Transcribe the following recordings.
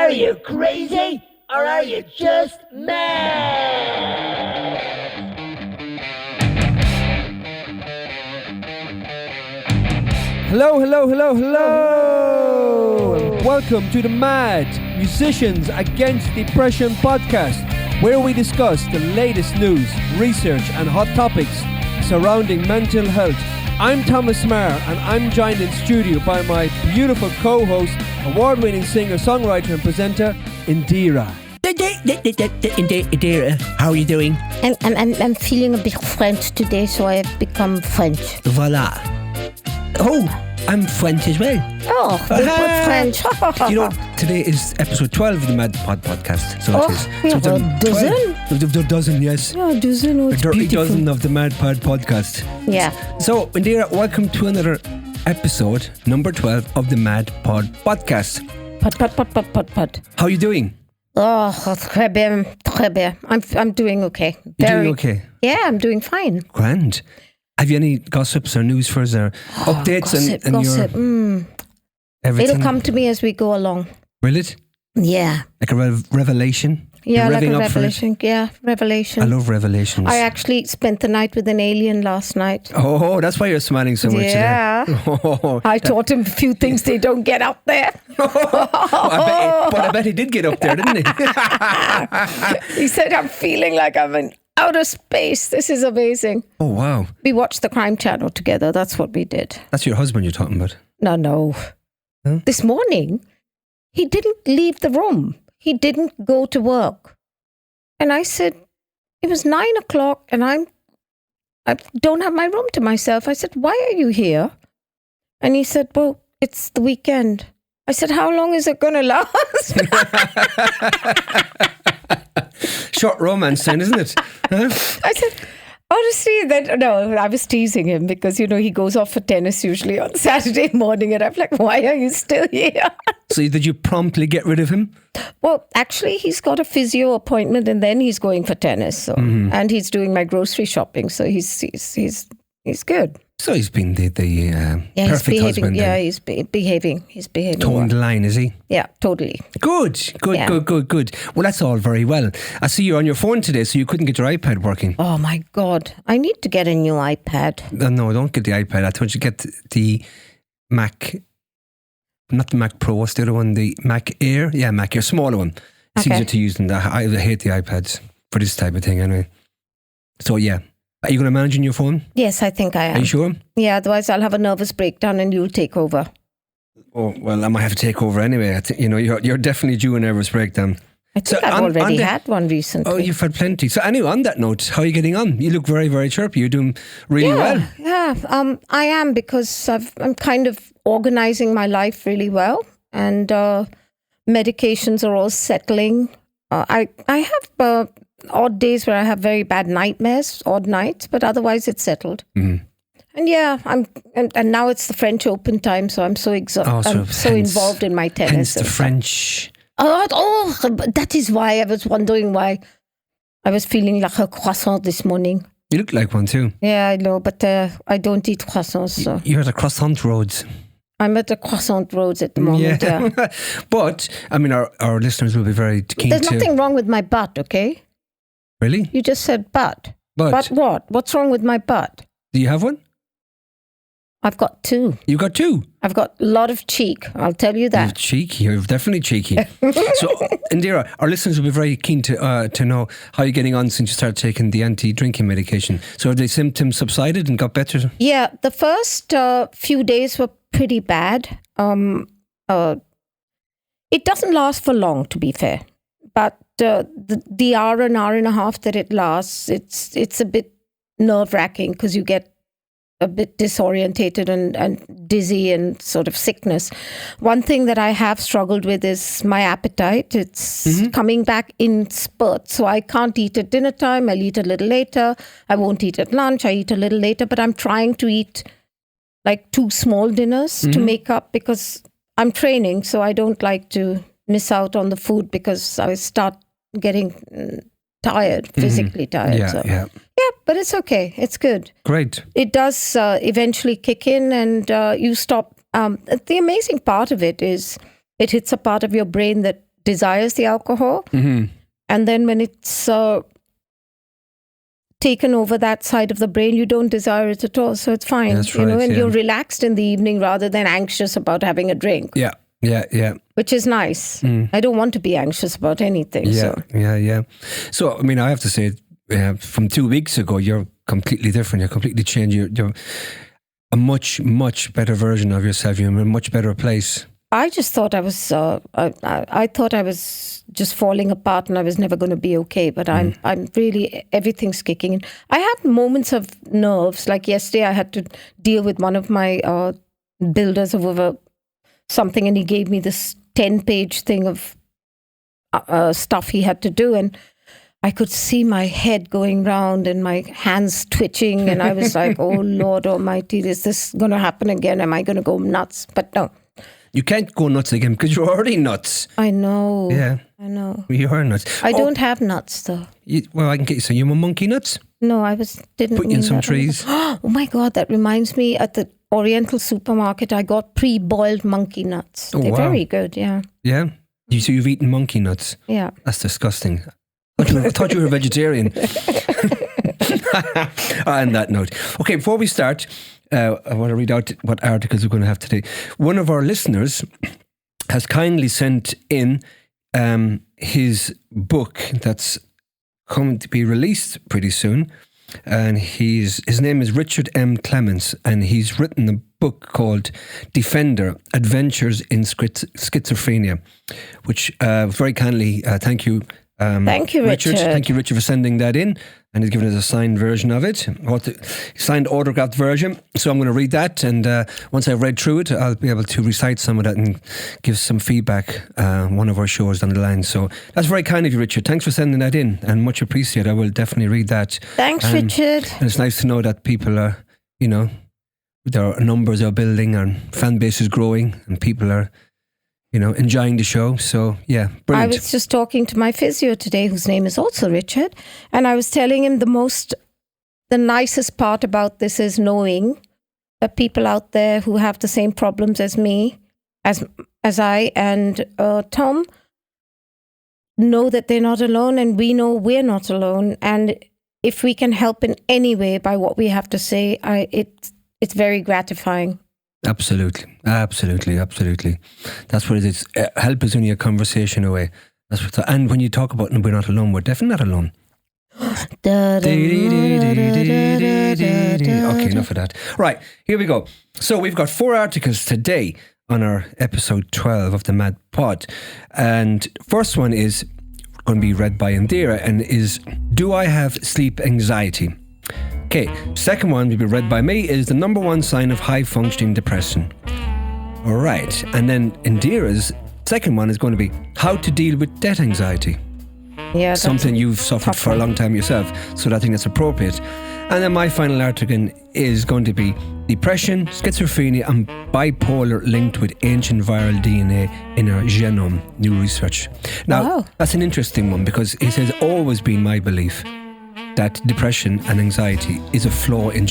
Are you crazy? Or are you just mad? Hello. Welcome to the Mad Musicians Against Depression podcast, where we discuss the latest news, research and hot topics surrounding mental health. I'm Thomas Maher, and I'm joined in studio by my beautiful co-host, award-winning singer, songwriter and presenter, Indiraa. Indiraa, how are you doing? I'm feeling a bit French today, so I have become French. Voila. Oh, I'm French as well. Oh, good French. You know, today is episode 12 of the Mad Pod podcast. So it is. So it's a dozen? A dozen, yes. Yeah, a dozen. Oh, a it's dirty beautiful. dozen of the Mad Pod podcast. Yeah. So, Indiraa, welcome to another episode, number 12 of the Mad Pod podcast. Pod. How are you doing? Oh, très bien. I'm doing okay. You're doing okay? Yeah, I'm doing fine. Grand. Have you any gossips or news for us or updates gossip. your everything? It'll come to me as we go along. Will it? Yeah. Like a revelation? Yeah, You're like revving a up for it? revelation. Yeah, revelation. I love revelations. I actually spent the night with an alien last night. Oh, that's why you're smiling so much Yeah. today. Oh, I taught him a few things they don't get up there. I bet he did get up there, didn't he? He said, I'm feeling like I'm in outer space. This is amazing. Oh, wow. We watched the Crime Channel together. That's what we did. That's your husband you're talking about. No. Huh? This morning, he didn't leave the room. He didn't go to work. And I said, it was 9 o'clock and I don't have my room to myself. I said, why are you here? And he said, well, it's the weekend. I said, how long is it going to last? Short romance then, isn't it? Huh? I said, honestly, no, I was teasing him because, he goes off for tennis usually on Saturday morning. And I'm like, why are you still here? So did you promptly get rid of him? Well, actually, he's got a physio appointment and then he's going for tennis. So, and he's doing my grocery shopping. So he's good. So he's been the Yeah, perfect he's behaving. husband. Yeah, then. he's behaving. He's behaving. Towing the well. line, is he? Yeah, totally. Good. Yeah. Well, that's all very well. I see you're on your phone today, so you couldn't get your iPad working. Oh my God. I need to get a new iPad. No, don't get the iPad. I thought you get the Mac, not the Mac Pro, what's the other one? The Mac Air? Yeah, Mac Air, smaller one. It's easier to use than that. I hate the iPads for this type of thing anyway. So yeah. Are you going to manage on your phone? Yes, I think I am. Are you sure? Yeah, otherwise I'll have a nervous breakdown and you'll take over. Oh, well, I might have to take over anyway. I think, you're definitely due a nervous breakdown. I think I've already had one recently. Oh, you've had plenty. So anyway, on that note, how are you getting on? You look very, very chirpy. You're doing really well. Yeah, I am because I'm kind of organizing my life really well and medications are all settling. I have odd days where I have very bad nightmares, odd nights, but otherwise it's settled. Mm. And yeah, and now it's the French Open time, so I'm so involved in my tennis. Hence the French. Oh, that is why I was wondering why I was feeling like a croissant this morning. You look like one too. Yeah, I know, but I don't eat croissants. So. You're at the croissant roads. I'm at the croissant roads at the moment, yeah. But, I mean, our listeners will be very keen There's nothing wrong with my butt, okay? Really? You just said butt. But what? What's wrong with my butt? Do you have one? I've got two. You got two? I've got a lot of cheek, I'll tell you that. You're cheeky. You're definitely cheeky. So, Indiraa, our listeners will be very keen to know how you're getting on since you started taking the anti-drinking medication. So have the symptoms subsided and got better? Yeah, the first few days were pretty bad. It doesn't last for long, to be fair. But the hour and a half that it lasts, it's a bit nerve-wracking because you get a bit disorientated and dizzy and sort of sickness. One thing that I have struggled with is my appetite. It's coming back in spurts. So I can't eat at dinner time. I'll eat a little later. I won't eat at lunch. I eat a little later. But I'm trying to eat like 2 small dinners to make up because I'm training. So I don't like to miss out on the food because I start getting tired, physically tired. Yeah. Yeah, but it's okay. It's good. Great. It does eventually kick in and you stop. The amazing part of it is it hits a part of your brain that desires the alcohol. Mm-hmm. And then when it's taken over that side of the brain, you don't desire it at all. So it's fine. That's you know, right, and yeah. you're relaxed in the evening rather than anxious about having a drink. Yeah. Which is nice. I don't want to be anxious about anything. Yeah, So. yeah. So, I mean, I have to say, from 2 weeks ago, you're completely different. You're completely changed. You're a much, much better version of yourself. You're in a much better place. I just thought I was. I thought I was just falling apart, and I was never going to be okay. But I'm really, everything's kicking in. I had moments of nerves. Like yesterday, I had to deal with one of my builders over something, and he gave me this 10-page thing of stuff he had to do, and I could see my head going round and my hands twitching, and I was like, oh Lord Almighty, is this going to happen again? Am I going to go nuts? But no. You can't go nuts again because you're already nuts. I know. Yeah. I know. You are nuts. I don't have nuts though. Well, I can get you. So you're a monkey nuts? No, didn't Put you in some trees. Oh my God, that reminds me, at the Oriental supermarket, I got pre-boiled monkey nuts. Oh, They're wow. very good, yeah. Yeah? So you've eaten monkey nuts? Yeah. That's disgusting. I thought you were a vegetarian. On that note. Okay, before we start, I want to read out what articles we're going to have today. One of our listeners has kindly sent in his book that's coming to be released pretty soon. And his name is Richard M. Clements, and he's written a book called Defender, Adventures in Schizophrenia, which very kindly, thank you. Thank you, Richard. Thank you, Richard, for sending that in. And he's given us a signed version of it, signed autographed version. So I'm going to read that, and once I've read through it, I'll be able to recite some of that and give some feedback one of our shows down the line. So that's very kind of you, Richard. Thanks for sending that in, and much appreciated. I will definitely read that. Thanks, Richard. And it's nice to know that people are, their numbers are building and fan base is growing, and people are, enjoying the show. So, yeah, brilliant. I was just talking to my physio today, whose name is also Richard, and I was telling him the nicest part about this is knowing that people out there who have the same problems as me, as I and Tom, know that they're not alone, and we know we're not alone. And if we can help in any way by what we have to say, it's very gratifying. Absolutely. That's what it is. Help is only a conversation away. And when you talk about we're not alone, we're definitely not alone. Okay, enough of that. Right, here we go. So we've got 4 articles today on our episode 12 of the Mad Pod. And first one is going to be read by Indiraa and is, do I have sleep anxiety? Okay, second one will be read by me, is the number 1 sign of high-functioning depression. All right, and then Indira's second one is going to be how to deal with death anxiety. Yeah, something you've suffered for a long time yourself, so I think that's appropriate. And then my final article is going to be depression, schizophrenia and bipolar linked with ancient viral DNA in our genome, new research. Now, That's an interesting one because it has always been my belief that depression and anxiety is a flaw in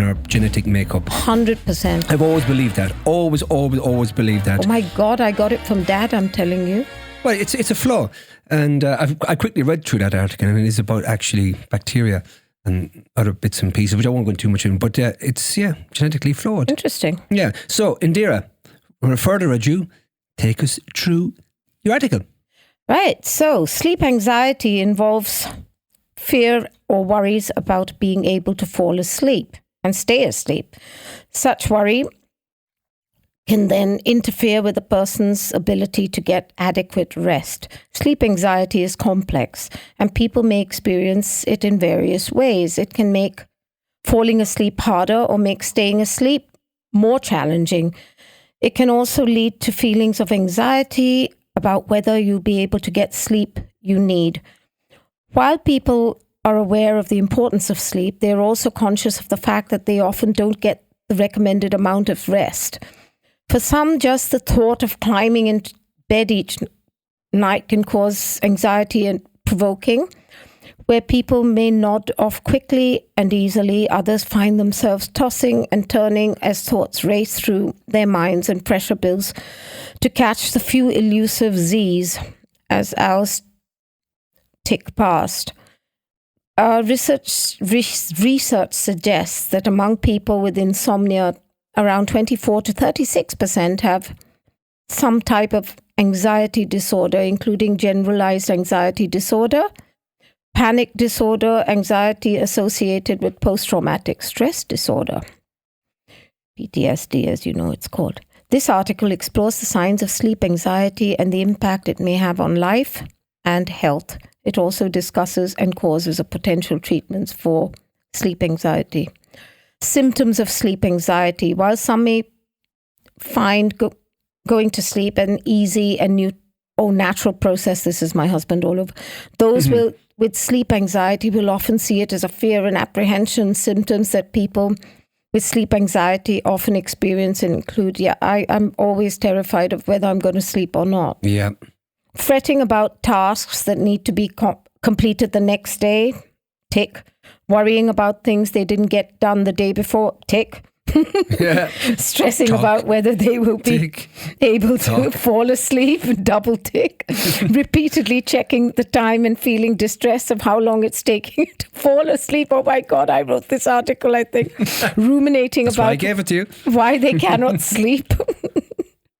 our genetic makeup. 100%. I've always believed that. Always believed that. Oh my God, I got it from Dad, I'm telling you. Well, it's a flaw. And I quickly read through that article, and it is about actually bacteria and other bits and pieces, which I won't go into too much in, but it's genetically flawed. Interesting. Yeah. So, Indiraa, without further ado, take us through your article. Right. So, sleep anxiety involves fear or worries about being able to fall asleep and stay asleep. Such worry can then interfere with a person's ability to get adequate rest. Sleep anxiety is complex, and people may experience it in various ways. It can make falling asleep harder or make staying asleep more challenging. It can also lead to feelings of anxiety about whether you'll be able to get sleep you need. While people are aware of the importance of sleep, they're also conscious of the fact that they often don't get the recommended amount of rest. For some, just the thought of climbing into bed each night can cause anxiety and provoking, where people may nod off quickly and easily. Others find themselves tossing and turning as thoughts race through their minds and pressure builds to catch the few elusive Z's as hours tick past. Research suggests that among people with insomnia, around 24 to 36% have some type of anxiety disorder, including generalized anxiety disorder, panic disorder, anxiety associated with post-traumatic stress disorder, PTSD, as you know it's called. This article explores the signs of sleep anxiety and the impact it may have on life and health. It also discusses and causes of potential treatments for sleep anxiety. Symptoms of sleep anxiety. While some may find going to sleep an easy and natural process, this is my husband all over, those with sleep anxiety will often see it as a fear and apprehension. Symptoms that people with sleep anxiety often experience include, I'm always terrified of whether I'm going to sleep or not. Yeah. Fretting about tasks that need to be completed the next day, tick. Worrying about things they didn't get done the day before, tick. Stressing about whether they will be able to fall asleep, double tick. Repeatedly checking the time and feeling distress of how long it's taking to fall asleep. Oh my God, I wrote this article, I think. Ruminating That's about why I gave it to you. Why they cannot sleep.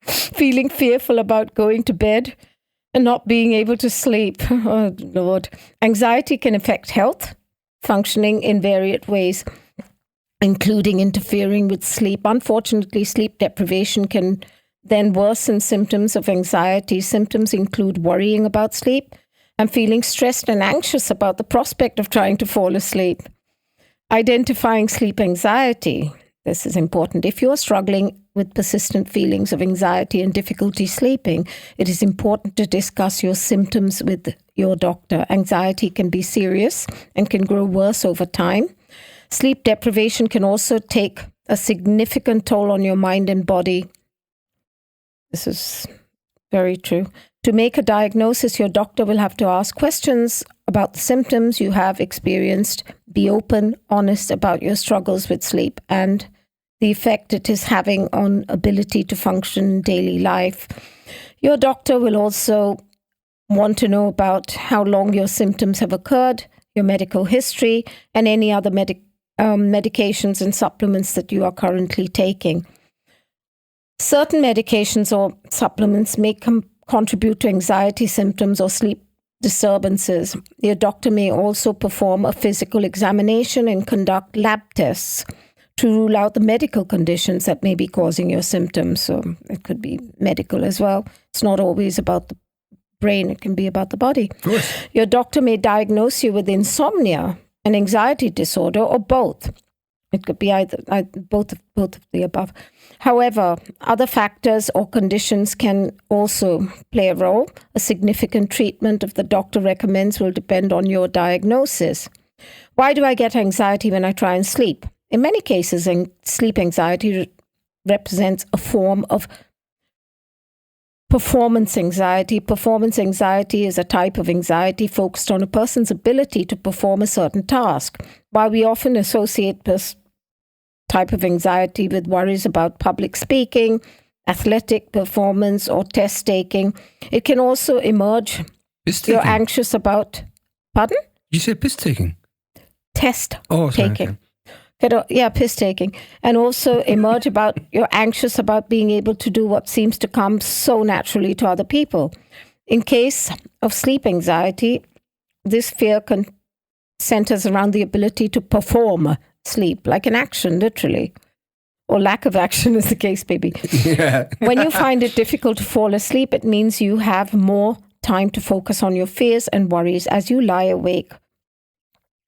Feeling fearful about going to bed and not being able to sleep. Oh Lord. Anxiety can affect health, functioning in various ways, including interfering with sleep. Unfortunately, sleep deprivation can then worsen symptoms of anxiety. Symptoms include worrying about sleep and feeling stressed and anxious about the prospect of trying to fall asleep. Identifying sleep anxiety. This is important. If you're struggling with persistent feelings of anxiety and difficulty sleeping, it is important to discuss your symptoms with your doctor. Anxiety can be serious and can grow worse over time. Sleep deprivation can also take a significant toll on your mind and body. This is very true. To make a diagnosis, your doctor will have to ask questions about the symptoms you have experienced. Be open, honest about your struggles with sleep and the effect it is having on ability to function in daily life. Your doctor will also want to know about how long your symptoms have occurred, your medical history, and any other medications and supplements that you are currently taking. Certain medications or supplements may contribute to anxiety symptoms or sleep disturbances. Your doctor may also perform a physical examination and conduct lab tests to rule out the medical conditions that may be causing your symptoms. So it could be medical as well. It's not always about the brain, it can be about the body. Of course. Your doctor may diagnose you with insomnia, an anxiety disorder, or both. It could be either both of the above. However, other factors or conditions can also play a role. A significant treatment if the doctor recommends will depend on your diagnosis. Why do I get anxiety when I try and sleep? In many cases, sleep anxiety represents a form of performance anxiety. Performance anxiety is a type of anxiety focused on a person's ability to perform a certain task. While we often associate this type of anxiety with worries about public speaking, athletic performance, or test taking, it can also emerge. You're anxious about, pardon? You said piss taking? Test sorry, taking. okay. Yeah, piss taking. And also emerge about you're anxious about being able to do what seems to come so naturally to other people. In case of sleep anxiety, this fear centers around the ability to perform sleep, like an action, literally, or lack of action as the case may be. Yeah. When you find it difficult to fall asleep, it means you have more time to focus on your fears and worries as you lie awake.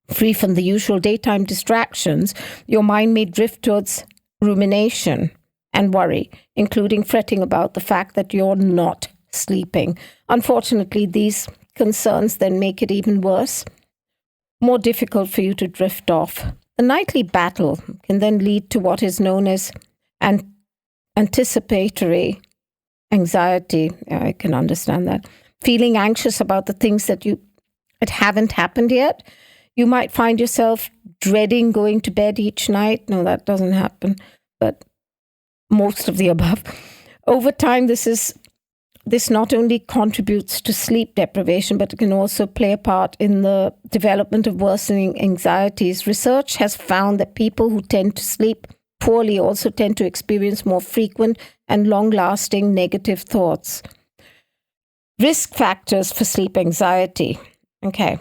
Free from the usual daytime distractions, your mind may drift towards rumination and worry, including fretting about the fact that you're not sleeping. Unfortunately, these concerns then make it even worse, more difficult for you to drift off. The nightly battle can then lead to what is known as anticipatory anxiety. I can understand that. Feeling anxious about the things that you that haven't happened yet. You might find yourself dreading going to bed each night. No, that doesn't happen, but most of the above. Over time, this not only contributes to sleep deprivation, but it can also play a part in the development of worsening anxieties. Research has found that people who tend to sleep poorly also tend to experience more frequent and long-lasting negative thoughts. Risk factors for sleep anxiety. Okay.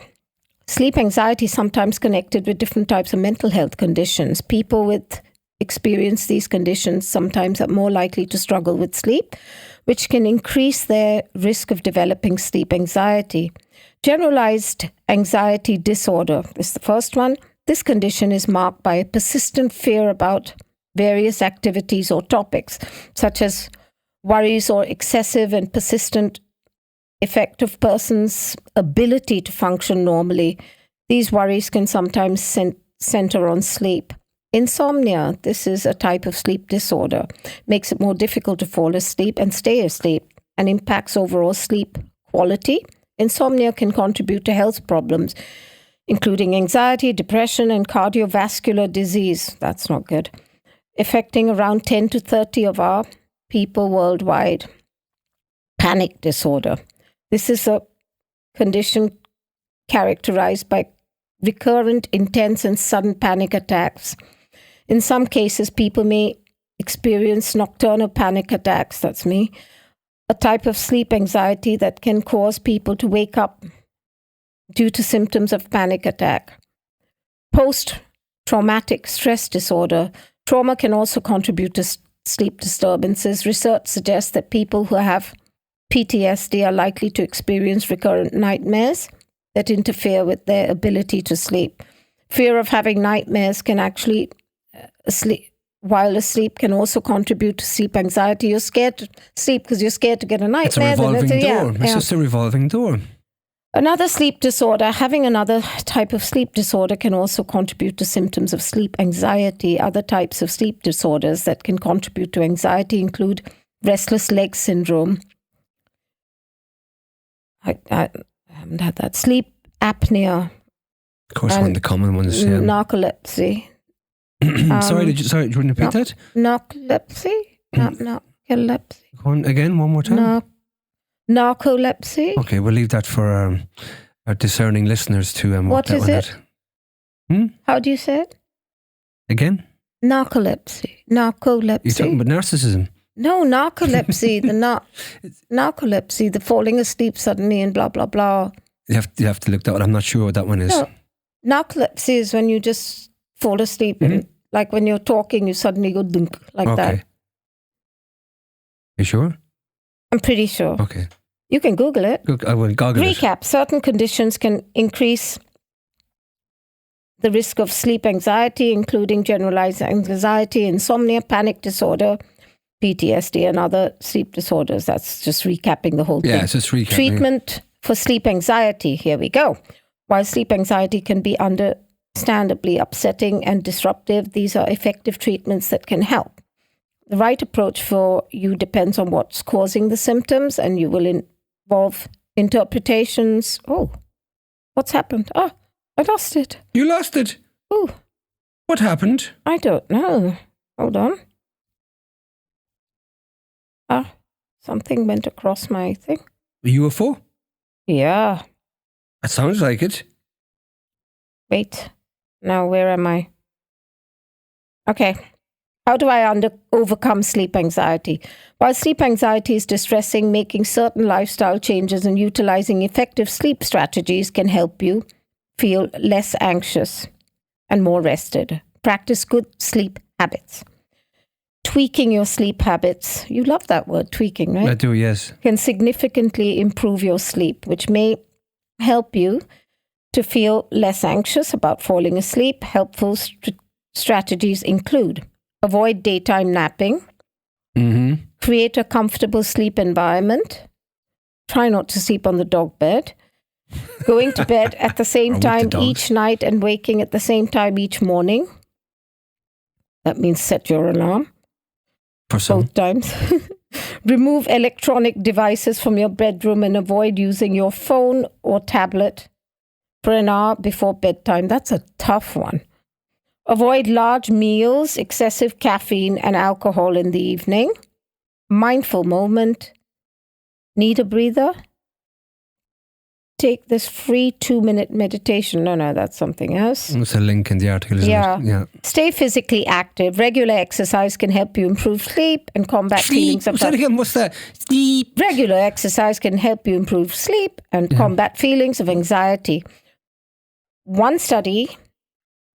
Sleep anxiety is sometimes connected with different types of mental health conditions. People with experience these conditions sometimes are more likely to struggle with sleep, which can increase their risk of developing sleep anxiety. Generalized anxiety disorder is the first one. This condition is marked by a persistent fear about various activities or topics, such as worries or excessive and persistent effect of person's ability to function normally. These worries can sometimes center on sleep. Insomnia, this is a type of sleep disorder, makes it more difficult to fall asleep and stay asleep and impacts overall sleep quality. Insomnia can contribute to health problems, including anxiety, depression, and cardiovascular disease. That's not good. Affecting around 10 to 30 of our people worldwide. Panic disorder. This is a condition characterized by recurrent, intense, and sudden panic attacks. In some cases, people may experience nocturnal panic attacks, that's me, a type of sleep anxiety that can cause people to wake up due to symptoms of panic attack. Post-traumatic stress disorder. Trauma can also contribute to sleep disturbances. Research suggests that people who have PTSD are likely to experience recurrent nightmares that interfere with their ability to sleep. Fear of having nightmares can actually while asleep can also contribute to sleep anxiety. You're scared to sleep because you're scared to get a nightmare. It's a revolving door. It's just a revolving door. Another sleep disorder, having another type of sleep disorder can also contribute to symptoms of sleep anxiety. Other types of sleep disorders that can contribute to anxiety include restless leg syndrome. I haven't had that. Sleep apnea. Of course, one of the common ones. Yeah. Narcolepsy. Sorry, did you repeat that? Narcolepsy? Narcolepsy. Go on again, one more time. Narcolepsy. Okay, we'll leave that for our discerning listeners to what that is one it? Out. How do you say it? Again? Narcolepsy. Narcolepsy. You're talking about narcissism? No, narcolepsy. Narcolepsy, the falling asleep suddenly and blah, blah, blah. You have to look that one. I'm not sure what that one is. No. Narcolepsy is when you just fall asleep and like when you're talking, you suddenly go dunk like that. You sure? I'm pretty sure. Okay. You can Google it. I will Google it. Recap. Certain conditions can increase the risk of sleep anxiety, including generalized anxiety, insomnia, panic disorder, PTSD, and other sleep disorders. That's just recapping the whole thing. Yeah, it's just recapping. Treatment for sleep anxiety. Here we go. While sleep anxiety can be understandably upsetting and disruptive, these are effective treatments that can help. The right approach for you depends on what's causing the symptoms, and you will involve interpretations. Oh, what's happened? Oh, I lost it. You lost it? Oh. What happened? I don't know. Hold on. Something went across my thing. A UFO? Yeah. That sounds like it. Wait. Now, where am I? Okay. How do I overcome sleep anxiety? While sleep anxiety is distressing, making certain lifestyle changes and utilizing effective sleep strategies can help you feel less anxious and more rested. Practice good sleep habits. Tweaking your sleep habits. You love that word, tweaking, right? I do, yes. Can significantly improve your sleep, which may help you to feel less anxious about falling asleep. Helpful strategies include avoid daytime napping, create a comfortable sleep environment, try not to sleep on the dog bed, going to bed at the same time each night and waking at the same time each morning. That means set your alarm. For some. Both times. Remove electronic devices from your bedroom and avoid using your phone or tablet for an hour before bedtime. That's a tough one. Avoid large meals, excessive caffeine and alcohol in the evening. Mindful moment. Need a breather? Take this free 2-minute meditation. No, that's something else. There's a link in the article, isn't it? Yeah. Stay physically active. Regular exercise can help you improve sleep and combat feelings of What's that? Sleep. Regular exercise can help you improve sleep and combat feelings of anxiety. One study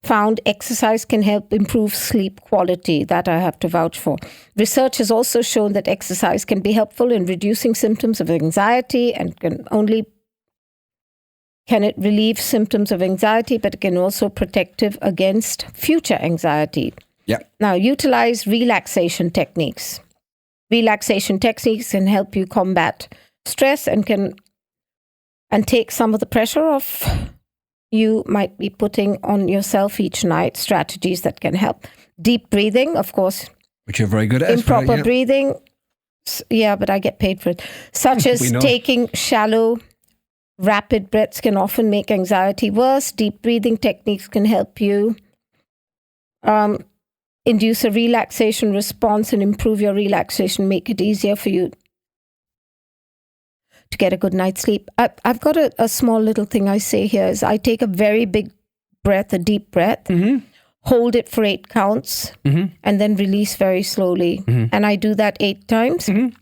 found exercise can help improve sleep quality. That I have to vouch for. Research has also shown that exercise can be helpful in reducing symptoms of anxiety and can it relieve symptoms of anxiety, but it can also protective against future anxiety. Yeah. Now, utilize relaxation techniques. Relaxation techniques can help you combat stress and take some of the pressure off you might be putting on yourself each night. Strategies that can help. Deep breathing, of course. Which you're very good at. Improper breathing. Yeah, but I get paid for it. Such as taking shallow, rapid breaths can often make anxiety worse. Deep breathing techniques can help you induce a relaxation response and improve your relaxation, make it easier for you to get a good night's sleep. I've got a small little thing I say here is I take a very big breath, a deep breath, hold it for 8 counts, and then release very slowly. And I do that 8 times. And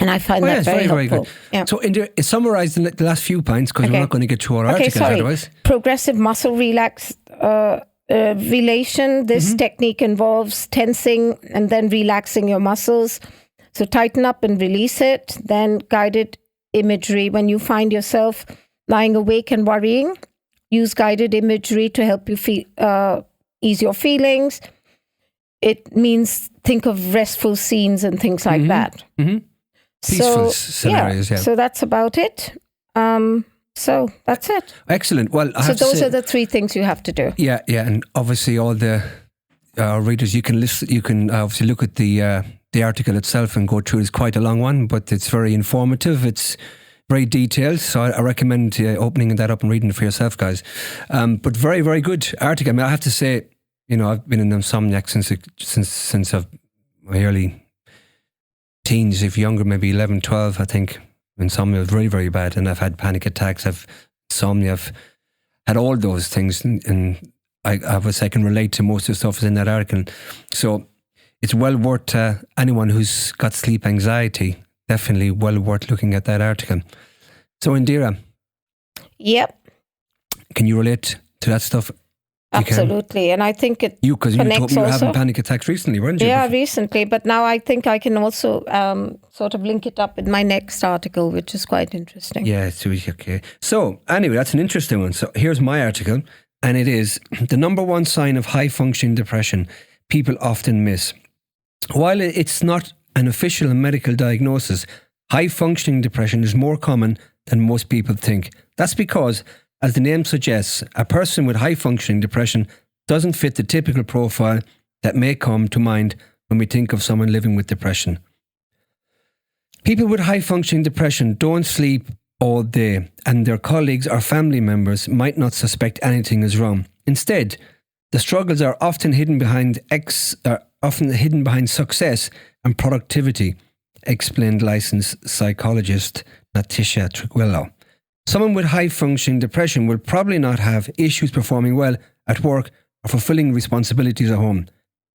I find that very helpful. Very good. Yeah. So, summarise the last few points because we're not going to get through our articles otherwise. Progressive muscle relation. This technique involves tensing and then relaxing your muscles. So tighten up and release it. Then guided imagery. When you find yourself lying awake and worrying, use guided imagery to help you ease your feelings. It means think of restful scenes and things like that. Peaceful scenarios, yeah. So that's about it. So that's it. Excellent. Well, those are the 3 things you have to do. Yeah, and obviously all the readers, you can listen. You can obviously look at the article itself and go through. It's quite a long one, but it's very informative. It's very detailed, so I recommend opening that up and reading it for yourself, guys. But very, very good article. I mean, I have to say, I've been an insomniac since my early teens, if younger, maybe 11, 12, I think. Insomnia was really, very bad, and I've had panic attacks, I've insomnia, I've had all those things, and I can relate to most of the stuff that's in that article. So it's well worth anyone who's got sleep anxiety, definitely well worth looking at that article. So Indiraa. Yep. Can you relate to that stuff? Absolutely. And I think it because you told me you were having panic attacks recently, weren't you? Yeah, recently. But now I think I can also sort of link it up with my next article, which is quite interesting. Yeah, it's okay. So anyway, that's an interesting one. So here's my article, and it is the number 1 sign of high functioning depression people often miss. While it's not an official medical diagnosis, high functioning depression is more common than most people think. That's because, as the name suggests, a person with high-functioning depression doesn't fit the typical profile that may come to mind when we think of someone living with depression. People with high-functioning depression don't sleep all day, and their colleagues or family members might not suspect anything is wrong. Instead, the struggles are often hidden behind success and productivity, explained licensed psychologist Natisha Triguillo. Someone with high-functioning depression will probably not have issues performing well at work or fulfilling responsibilities at home.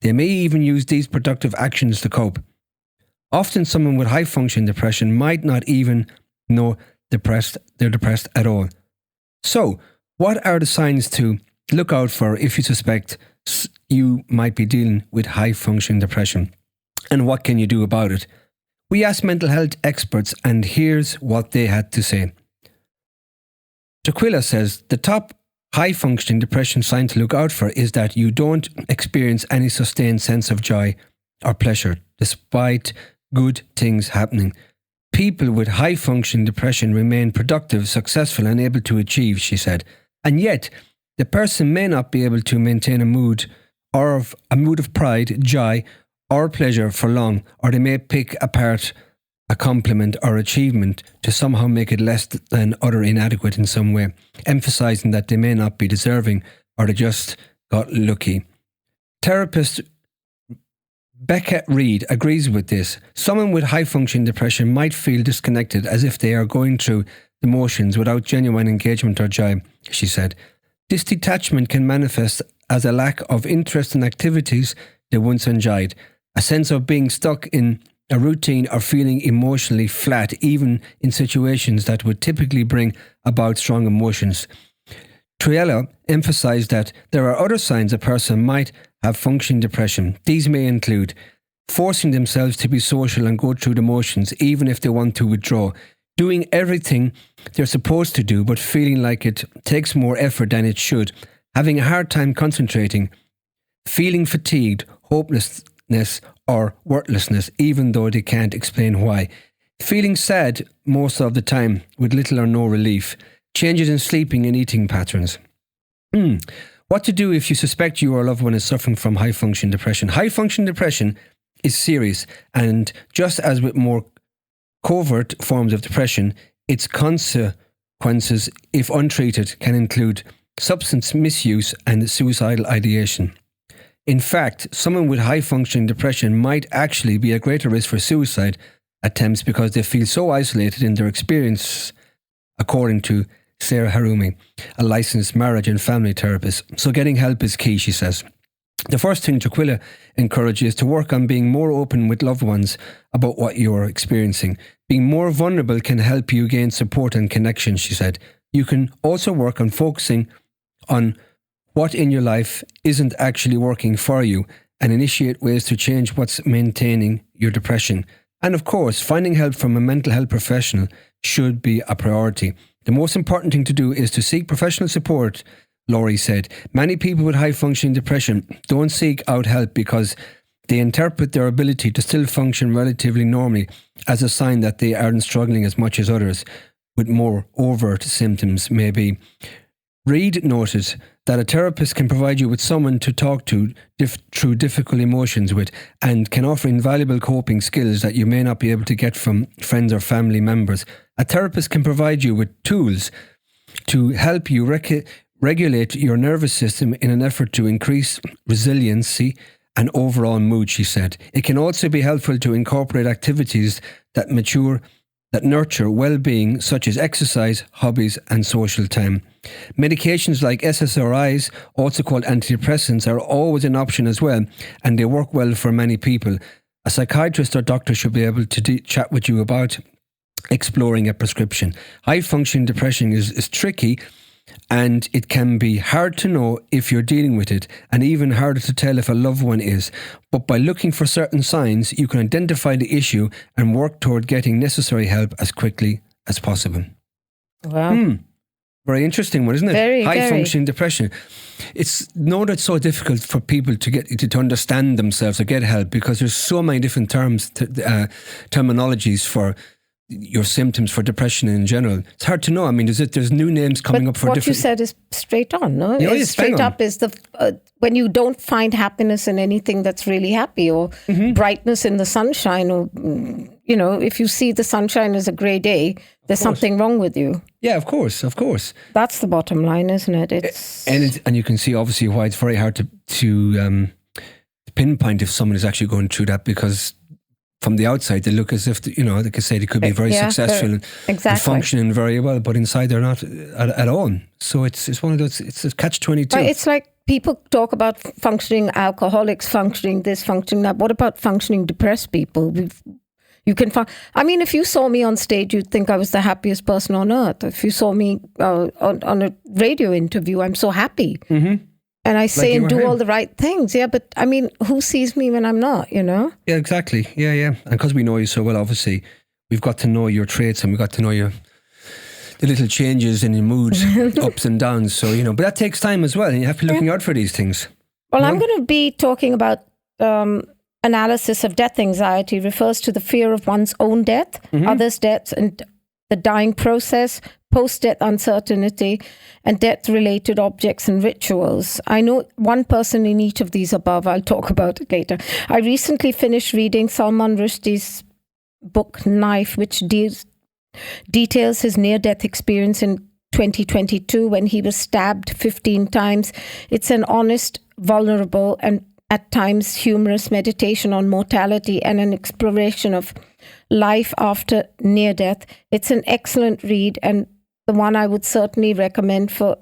They may even use these productive actions to cope. Often someone with high-functioning depression might not even know they're depressed at all. So, what are the signs to look out for if you suspect you might be dealing with high-functioning depression? And what can you do about it? We asked mental health experts, and here's what they had to say. Tequila says the top high-functioning depression sign to look out for is that you don't experience any sustained sense of joy or pleasure despite good things happening. People with high-functioning depression remain productive, successful and able to achieve, she said. And yet, the person may not be able to maintain a mood of pride, joy or pleasure for long, or they may pick apart a compliment or achievement to somehow make it less than utter inadequate in some way, emphasizing that they may not be deserving or they just got lucky. Therapist Becca Reed agrees with this. Someone with high-functioning depression might feel disconnected, as if they are going through the motions without genuine engagement or joy, she said. This detachment can manifest as a lack of interest in activities they once enjoyed, a sense of being stuck in a routine or feeling emotionally flat, even in situations that would typically bring about strong emotions. Triella emphasized that there are other signs a person might have functioning depression. These may include forcing themselves to be social and go through the motions even if they want to withdraw, doing everything they're supposed to do but feeling like it takes more effort than it should, having a hard time concentrating, feeling fatigued, hopelessness or worthlessness even though they can't explain why, feeling sad most of the time with little or no relief, changes in sleeping and eating patterns. What to do if you suspect you or a loved one is suffering from high-functioning depression? High-functioning depression is serious, and just as with more covert forms of depression, its consequences, if untreated, can include substance misuse and suicidal ideation. In fact, someone with high-functioning depression might actually be at greater risk for suicide attempts because they feel so isolated in their experience, according to Sarah Harumi, a licensed marriage and family therapist. So getting help is key, she says. The first thing Jaquilla encourages is to work on being more open with loved ones about what you're experiencing. Being more vulnerable can help you gain support and connection, she said. You can also work on focusing on what in your life isn't actually working for you and initiate ways to change what's maintaining your depression. And of course, finding help from a mental health professional should be a priority. The most important thing to do is to seek professional support, Laurie said. Many people with high-functioning depression don't seek out help because they interpret their ability to still function relatively normally as a sign that they aren't struggling as much as others with more overt symptoms maybe. Reid noted that a therapist can provide you with someone to talk to through difficult emotions with and can offer invaluable coping skills that you may not be able to get from friends or family members. A therapist can provide you with tools to help you regulate your nervous system in an effort to increase resiliency and overall mood, she said. It can also be helpful to incorporate activities that nurture well-being, such as exercise, hobbies, and social time. Medications like SSRIs, also called antidepressants, are always an option as well, and they work well for many people. A psychiatrist or doctor should be able to chat with you about exploring a prescription. High-functioning depression is tricky, and it can be hard to know if you're dealing with it, and even harder to tell if a loved one is. But by looking for certain signs, you can identify the issue and work toward getting necessary help as quickly as possible. Wow. Very interesting one, isn't it? Very, high-functioning depression. It's so difficult for people to understand themselves or get help because there's so many different terminologies for your symptoms for depression in general. It's hard to know. I mean, there's new names coming up for different... What you said is straight on, no? Yeah, straight up is when you don't find happiness in anything that's really happy or brightness in the sunshine or, if you see the sunshine as a grey day, there's something wrong with you. Yeah, of course. That's the bottom line, isn't it? And you can see obviously why it's very hard to pinpoint if someone is actually going through that because from the outside, they look as if, like I say, they could be very successful and functioning very well, but inside they're not at all. So it's one of those, it's a catch-22. But it's like people talk about functioning alcoholics, functioning this, functioning that. What about functioning depressed people? You can if you saw me on stage, you'd think I was the happiest person on earth. If you saw me on a radio interview, I'm so happy. Mm-hmm. And I say and do all the right things. Yeah, but who sees me when I'm not, Yeah, exactly. Yeah. And because we know you so well, obviously, we've got to know your traits and we've got to know the little changes in your mood, ups and downs. So, but that takes time as well. And you have to be looking out for these things. Well, I'm going to be talking about analysis of death anxiety refers to the fear of one's own death, others' deaths, and the dying process, post-death uncertainty, and death-related objects and rituals. I know one person in each of these above. I'll talk about it later. I recently finished reading Salman Rushdie's book Knife, which details his near-death experience in 2022 when he was stabbed 15 times. It's an honest, vulnerable, and at times humorous meditation on mortality and an exploration of life after near-death. It's an excellent read and the one I would certainly recommend for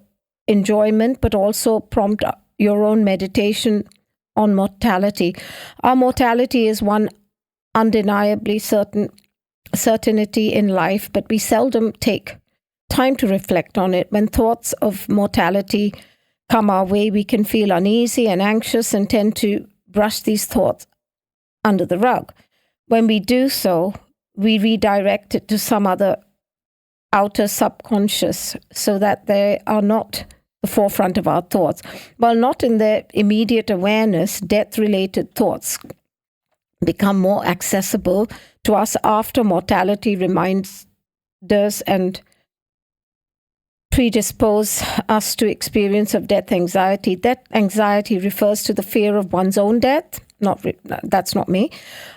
enjoyment, but also prompt your own meditation on mortality. Our mortality is one undeniably certainty in life, but we seldom take time to reflect on it. When thoughts of mortality come our way, we can feel uneasy and anxious and tend to brush these thoughts under the rug. When we do so, we redirect it to some other outer subconscious so that they are not the forefront of our thoughts. While not in their immediate awareness, death-related thoughts become more accessible to us after mortality reminds us and predispose us to experience of death anxiety. Death anxiety refers to the fear of one's own death. That's not me.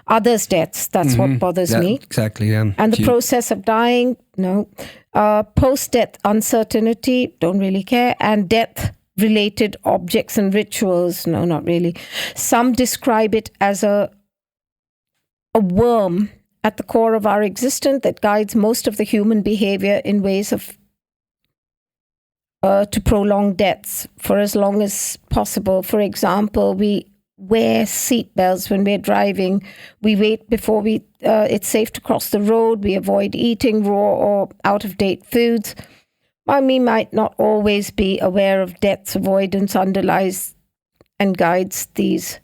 Others' deaths. That's what bothers me. Exactly. Yeah. And the process of dying. No. Post-death uncertainty. Don't really care. And death-related objects and rituals. No, not really. Some describe it as a worm at the core of our existence that guides most of the human behavior in ways of to prolong deaths for as long as possible. For example, we wear seatbelts when we're driving. We wait before it's safe to cross the road. We avoid eating raw or out-of-date foods. While we might not always be aware of death's avoidance underlies and guides these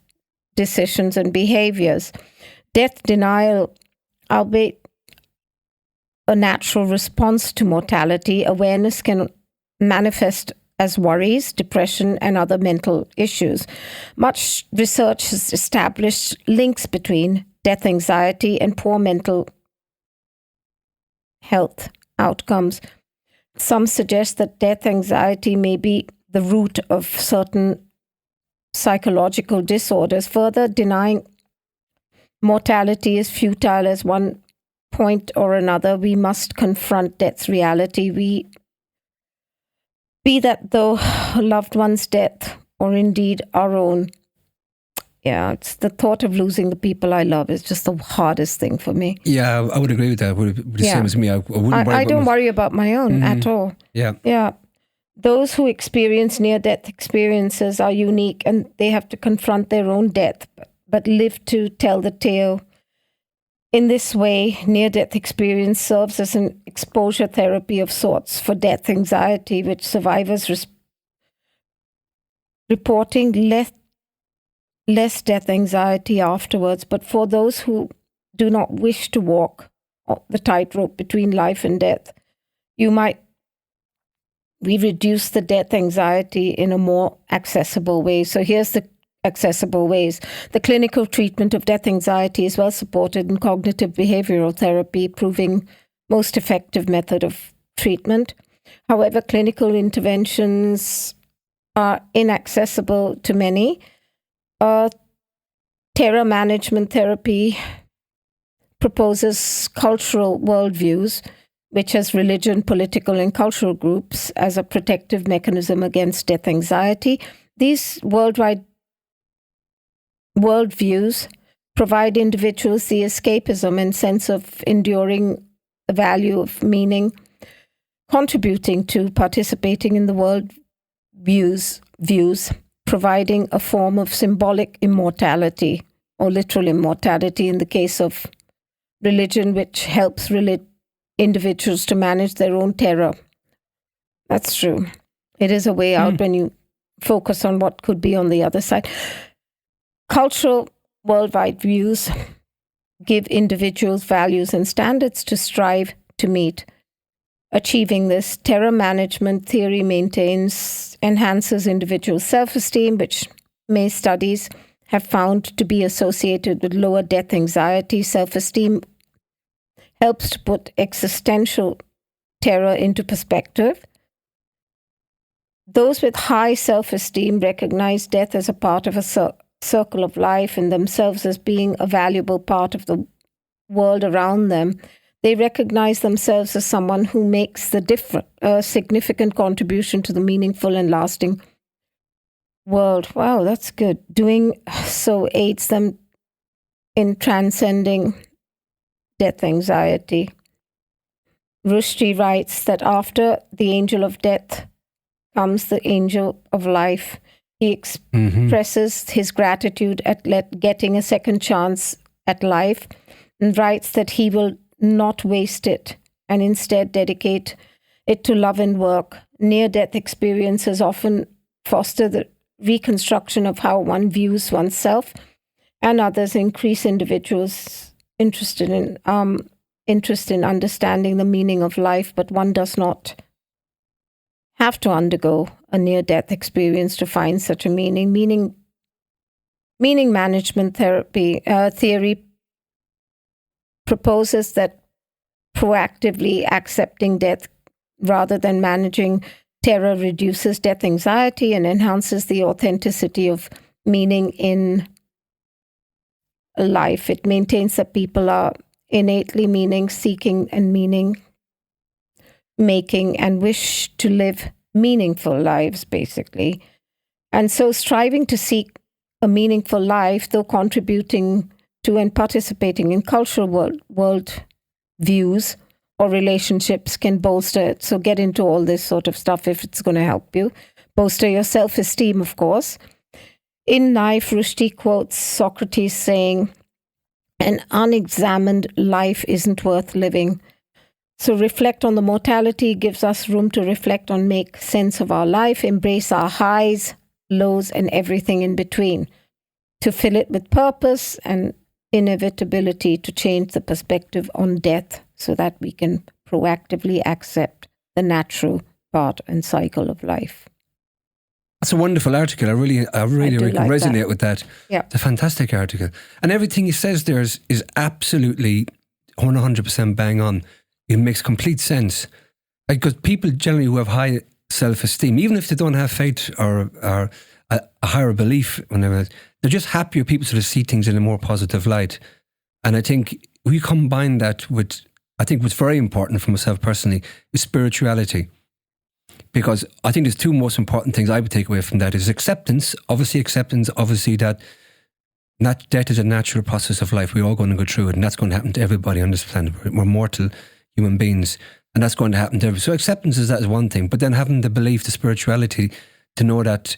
decisions and behaviors. Death denial, albeit a natural response to mortality, awareness can manifest as worries, depression, and other mental issues. Much research has established links between death anxiety and poor mental health outcomes. Some suggest that death anxiety may be the root of certain psychological disorders. Further, denying mortality is futile. As one point or another, we must confront death's reality. Be that though loved one's death or indeed our own. Yeah, it's the thought of losing the people I love is just the hardest thing for me. Yeah, I would agree with that. Would be the same as me. I don't worry about my own at all. Yeah. Yeah. Those who experience near-death experiences are unique and they have to confront their own death, but live to tell the tale. In this way, near-death experience serves as an exposure therapy of sorts for death anxiety, which survivors reporting less death anxiety afterwards. But for those who do not wish to walk the tightrope between life and death, we reduce the death anxiety in a more accessible way. So here's the accessible ways. The clinical treatment of death anxiety is well supported in cognitive behavioral therapy, proving most effective method of treatment. However, clinical interventions are inaccessible to many. Terror management therapy proposes cultural worldviews, which has religion, political, and cultural groups as a protective mechanism against death anxiety. These worldviews provide individuals the escapism and sense of enduring the value of meaning, contributing to participating in the world views, providing a form of symbolic immortality or literal immortality in the case of religion, which helps individuals to manage their own terror. That's true. It is a way out when you focus on what could be on the other side. Cultural worldwide views give individuals values and standards to strive to meet. Achieving this, terror management theory enhances individual self-esteem, which many studies have found to be associated with lower death anxiety. Self-esteem helps to put existential terror into perspective. Those with high self-esteem recognize death as a part of a circle of life and themselves as being a valuable part of the world around them, they recognize themselves as someone who makes the significant contribution to the meaningful and lasting world. Wow, that's good. Doing so aids them in transcending death anxiety. Rushdie writes that after the angel of death comes the angel of life. He expresses his gratitude at getting a second chance at life and writes that he will not waste it and instead dedicate it to love and work. Near-death experiences often foster the reconstruction of how one views oneself and others, increase individuals' interest in understanding the meaning of life, but one does not have to undergo a near-death experience to find such a meaning. Meaning management theory proposes that proactively accepting death rather than managing terror reduces death anxiety and enhances the authenticity of meaning in life. It maintains that people are innately meaning-seeking and meaning-making and wish to live meaningful lives, basically. And so striving to seek a meaningful life, though contributing to and participating in cultural world views or relationships, can bolster it. So get into all this sort of stuff if it's going to help you. Bolster your self-esteem, of course. In Life, Rushdie quotes Socrates saying, "An unexamined life isn't worth living." So reflect on the mortality, gives us room to reflect on, make sense of our life, embrace our highs, lows, and everything in between, to fill it with purpose and inevitability, to change the perspective on death so that we can proactively accept the natural part and cycle of life. That's a wonderful article. I really like resonate that. With that. Yeah. It's a fantastic article. And everything he says there is absolutely 100% bang on. It makes complete sense. Because people generally who have high self-esteem, even if they don't have faith or a higher belief, whenever, they're just happier people sort of see things in a more positive light. And I think we combine that with, I think what's very important for myself personally is spirituality. Because I think there's two most important things I would take away from that is acceptance, obviously that death is a natural process of life. We're all going to go through it, and that's going to happen to everybody on this planet. We're mortal human beings, and that's going to happen to everybody. So acceptance is one thing, but then having the belief, the spirituality, to know that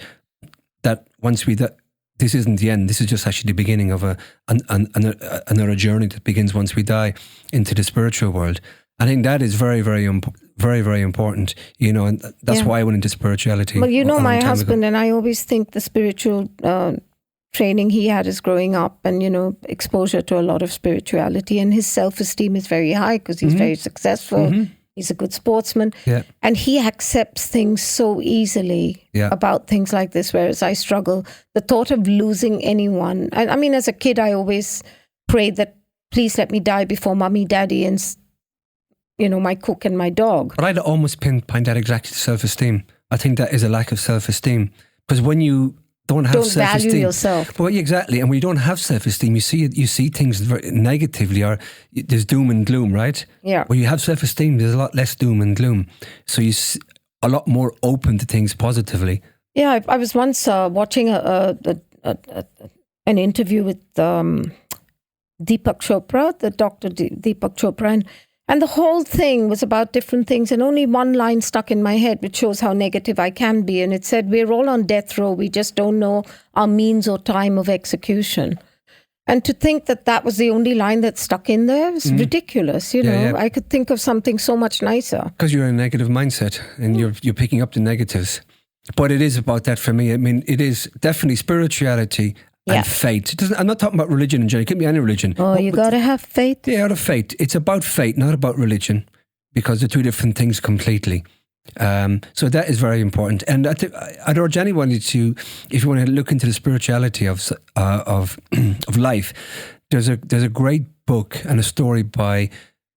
once this isn't the end, this is just actually the beginning of another journey that begins once we die into the spiritual world. I think that is very, very important, and that's why I went into spirituality. Well, my husband and I always think the spiritual training he had as growing up and, exposure to a lot of spirituality, and his self-esteem is very high because he's very successful. Mm-hmm. He's a good sportsman. Yeah. And he accepts things so easily about things like this, whereas I struggle. The thought of losing anyone. I mean, as a kid, I always prayed that please let me die before mommy, daddy, and my cook and my dog. But I'd almost pinpoint that exactly to self-esteem. I think that is a lack of self-esteem. Because when you don't self-esteem, value yourself. Well, exactly. And when you don't have self-esteem, you see things very negatively, or there's doom and gloom, right? Yeah. When you have self-esteem, there's a lot less doom and gloom. So you're a lot more open to things positively. Yeah, I was once watching an interview with Deepak Chopra, the Dr. Deepak Chopra, and the whole thing was about different things, and only one line stuck in my head, which shows how negative I can be. And it said, "We're all on death row. We just don't know our means or time of execution." And to think that was the only line that stuck in there is ridiculous. Yeah. I could think of something so much nicer. Because you're in a negative mindset and you're picking up the negatives. But it is about that for me. I mean, it is definitely spirituality and faith. I'm not talking about religion in general. It could be any religion. Oh, you got to have faith? Yeah, out of faith. It's about faith, not about religion, because they're two different things completely. So that is very important. And I'd urge anyone to, if you want to look into the spirituality of life, there's a great book and a story by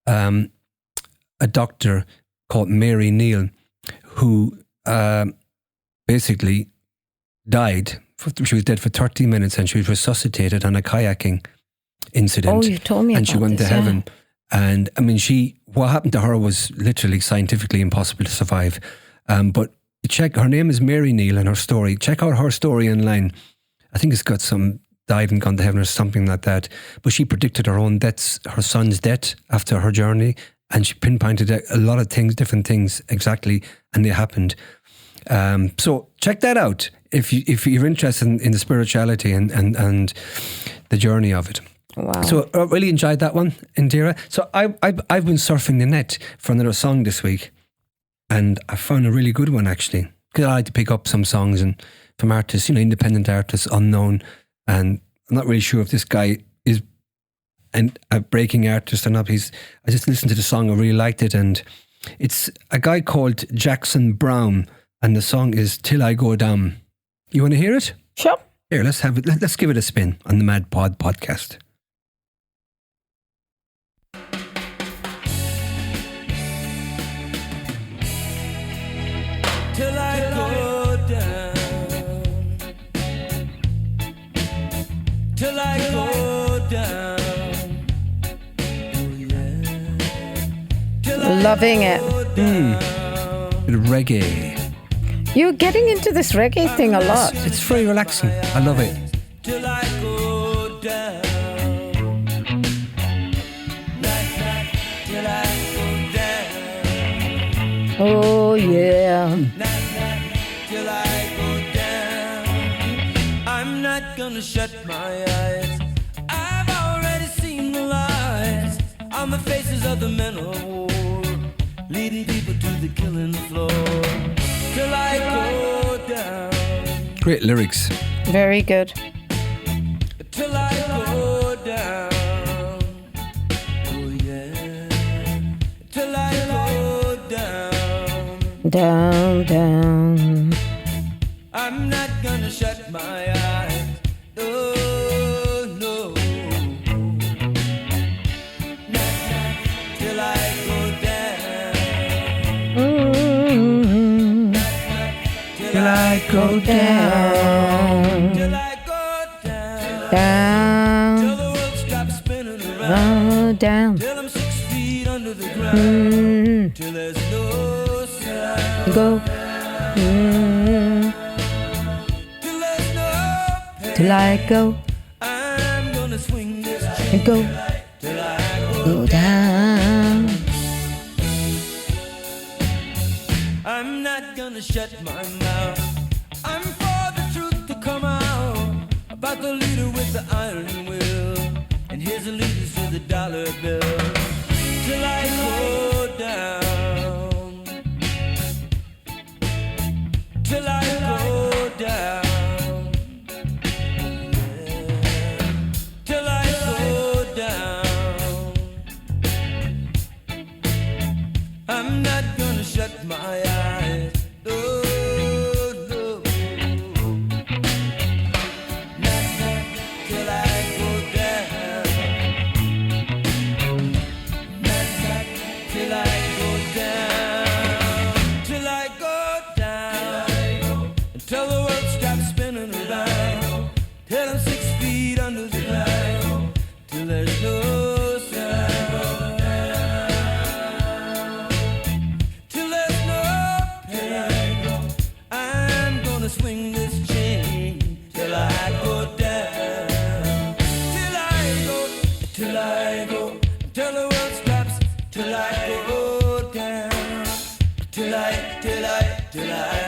a doctor called Mary Neal, who basically died. She was dead for 30 minutes and she was resuscitated on a kayaking incident. Oh, you told me and about she went this, to heaven. And I mean, what happened to her was literally scientifically impossible to survive. But check, her name is Mary Neal, and her story. Check out her story online. I think it's got some died and gone to heaven or something like that. But she predicted her own deaths, her son's death after her journey, and she pinpointed a lot of things, different things exactly, and they happened. So check that out if you're interested in the spirituality and the journey of it. Wow. So I really enjoyed that one, Indiraa. So I've been surfing the net for another song this week, and I found a really good one actually, because I like to pick up some songs and from artists, independent artists, unknown, and I'm not really sure if this guy is a breaking artist or not. I just listened to the song, I really liked it, and it's a guy called Jackson Brown, and the song is Till I Go Down. You want to hear it? Sure. Here, let's give it a spin on the Mad Pod podcast. Till I go down. Till I go down. Oh yeah. Till I Loving it. go down. Bit of reggae. You're getting into this reggae thing a lot. It's very relaxing. I love it. Till I go down. Night, night, till I go down. Oh, yeah. Night, night, till I go down. I'm not gonna shut my eyes. I've already seen the lies on the faces of the men of war, leading people to the killing floor. Till I go down. Great lyrics. Very good. Till I go down. Oh yeah. Till I go down. Down, down. I'm not gonna shut my eyes. No, no. Not till I go down. Mm-hmm. Till I go Down, Till I go down. Till down, the world stops spinning around. down. Till I'm 6 feet under the ground. Mm, Till there's no sound. go. Mm, Till there's no pain. till I go, I'm gonna swing this chain. go, Till I go. go down. I'm not gonna shut my mouth. I'm for the truth to come out about the leader with the iron will and his allegiance to the dollar bill. Till I go down. Till I go down. Yeah. Till I go down. I'm not gonna shut my eyes. No, no. Not till I go down. Not till I go down. Till I go down. Until the world stops spinning around. Till I'm 6 feet under the ground. Till there's no sound. Till there's no pain. I'm gonna swing this chain. Till I go down. Till I go. Till I go. Till the world stops. Till I go down. Till I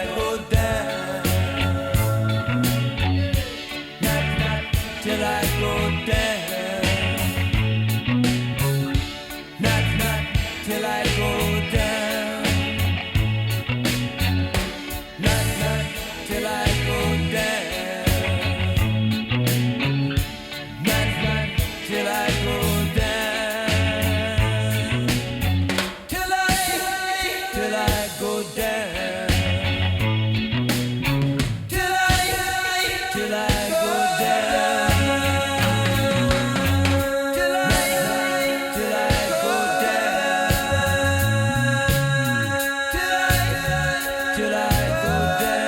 go down. Not till I go down. Not till I go down. Not till I go down. Not till I go down. Till I go down. Till I go down. Till I go down. Till I go down.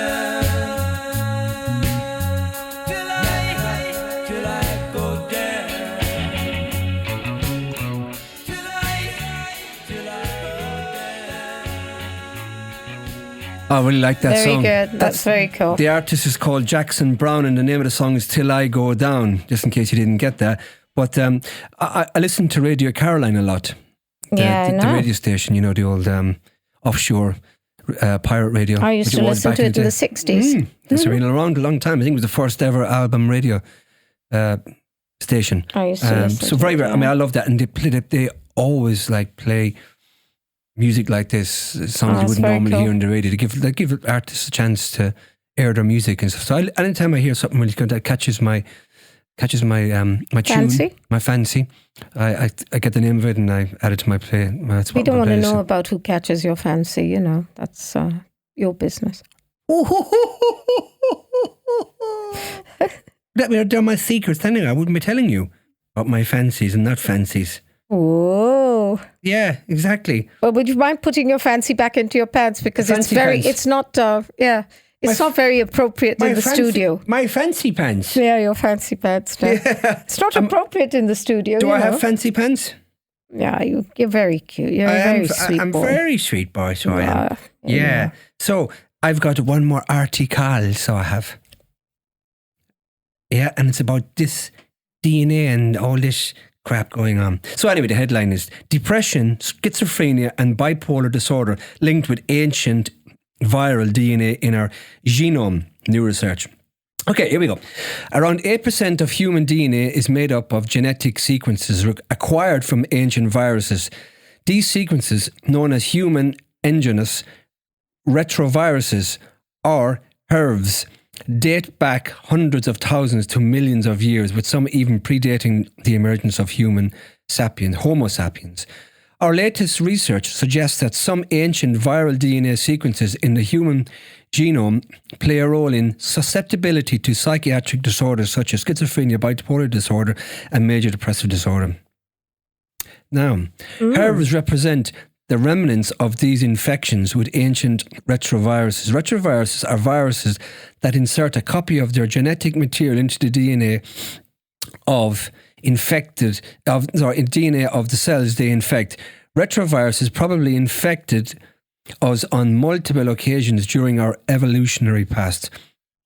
Till I go down. I really like that Very song. good. That's very cool. The artist is called Jackson Brown, and the name of the song is Till I Go Down, just in case you didn't get that. But I listen to Radio Caroline a lot. I know. The radio station, the old offshore pirate radio. I used to listen to it in the 60s. It's been around a long time. I think it was the first ever album radio station. I used to listen so to very, it, very. I mean, I love that, and they always play music like this, songs you wouldn't normally hear on the radio. They give artists a chance to air their music and stuff. So anytime I hear something really good that catches my my Fancy? tune, my fancy, I get the name of it and I add it to my play. We don't want to know about who catches your fancy. That's your business. They're my secrets anyway. I wouldn't be telling you about my fancies and not fancies. Oh. Yeah, exactly. Well, would you mind putting your fancy back into your pants? Because it's not very appropriate in the studio. My fancy pants. Yeah, your fancy pants. No. Yeah. It's not appropriate in the studio. Do I have fancy pants? Yeah, you're very cute. You're a very sweet boy. I'm very sweet boy, so I am. Yeah. So I've got one more article, so I have. Yeah, and it's about this DNA and all this crap going on. So anyway, the headline is Depression, Schizophrenia and Bipolar Disorder Linked with Ancient Viral DNA in Our Genome, new research. Okay, here we go. Around 8% of human DNA is made up of genetic sequences acquired from ancient viruses. These sequences, known as human endogenous retroviruses or HERVs, date back hundreds of thousands to millions of years, with some even predating the emergence of Homo sapiens. Our latest research suggests that some ancient viral DNA sequences in the human genome play a role in susceptibility to psychiatric disorders such as schizophrenia, bipolar disorder, and major depressive disorder. Now, HERVs represent the remnants of these infections with ancient retroviruses. Retroviruses are viruses that insert a copy of their genetic material into the DNA of the cells they infect. Retroviruses probably infected us on multiple occasions during our evolutionary past.